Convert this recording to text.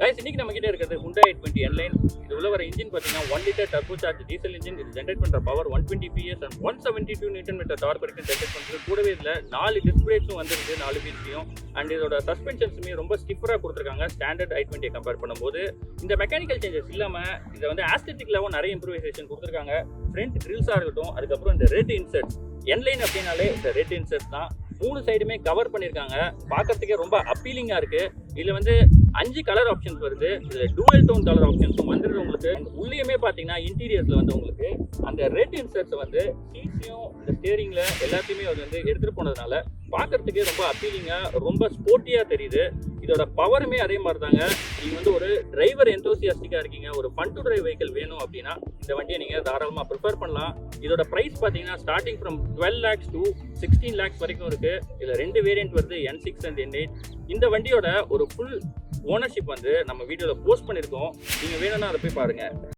Guys இன்னைக்கு நம்ம கிட்ட இருக்கிறது Hyundai i20 N-Line. இது உள்ள வர இன்ஜின் பார்த்தீங்கன்னா 1 litre turbo charge diesel engine. இது ஜென்ரேட் பண்ற power 120 PS and 172 newton metre torque வரைக்கும் ஜென்ரேட் பண்றது. கூடவே இதுல 4 டிஸ்க் பிரேக்ஸும் வந்துருக்கு 4 வீல்ஸ்லயும். அண்ட் இதோட சஸ்பென்ஷன்ஸுமே ரொம்ப ஸ்டிஃபரா கொடுத்துருக்காங்க ஸ்டாண்டர்ட் i20 கம்பேர் பண்ணும்போது. இந்த மெக்கானிக்கல் சேஞ்சஸ் இல்லாம இதை வந்து ஆஸ்தெட்டிக்லாவும் நிறைய இம்ப்ரூவைசேஷன் கொடுத்துருக்காங்க. ஃப்ரண்ட் கிரில்ஸா இருக்கட்டும், அதுக்கப்புறம் இந்த ரெட் இன்சர்ட்ஸ் N-Line அப்படின்னாலே இந்த ரெட் இன்சர்ட்ஸ் தான். 3 சைடுமே கவர் பண்ணியிருக்காங்க. பார்க்கறதுக்கே ரொம்ப அப்பீலிங்காக இருக்கு. இதில் வந்து 5 கலர் ஆப்ஷன்ஸ் வருது. இதில் டூவல் டோன் கலர் ஆப்ஷன்ஸும் வந்துடுது உங்களுக்கு. உள்ளேயுமே பார்த்தீங்கன்னா இன்டீரியர்ஸில் வந்து உங்களுக்கு அந்த ரெட் இன்சர்ட்ஸ் வந்து சீட்ஸையும் இந்த ஸ்டேரிங்கில் எல்லாத்தையுமே அது வந்து எடுத்துகிட்டு போனதுனால பார்க்கறதுக்கே ரொம்ப அப்பீலிங்காக ரொம்ப ஸ்போர்ட்டியாக தெரியுது. இதோட பவருமே அதே மாதிரி தாங்க. நீங்கள் வந்து ஒரு டிரைவர் என்தோசியாஸ்டிக்காக இருக்கீங்க, ஒரு ஃபன் டு டிரைவ் வெஹிக்கிள் வேணும் அப்படின்னா இந்த வண்டியை நீங்கள் தாராளமாக ப்ரிஃபர் பண்ணலாம். இதோட ப்ரைஸ் பார்த்தீங்கன்னா starting from 12 lakhs to 16 lakhs வரைக்கும் இருக்குது. இதில் 2 வேரியன்ட் வருது, N6 அண்ட் N8. இந்த வண்டியோட ஒரு ஃபுல் ஓனர்ஷிப் வந்து நம்ம வீடியோவில் போஸ்ட் பண்ணியிருக்கோம். நீங்கள் வேணும்னா அதை போய் பாருங்கள்.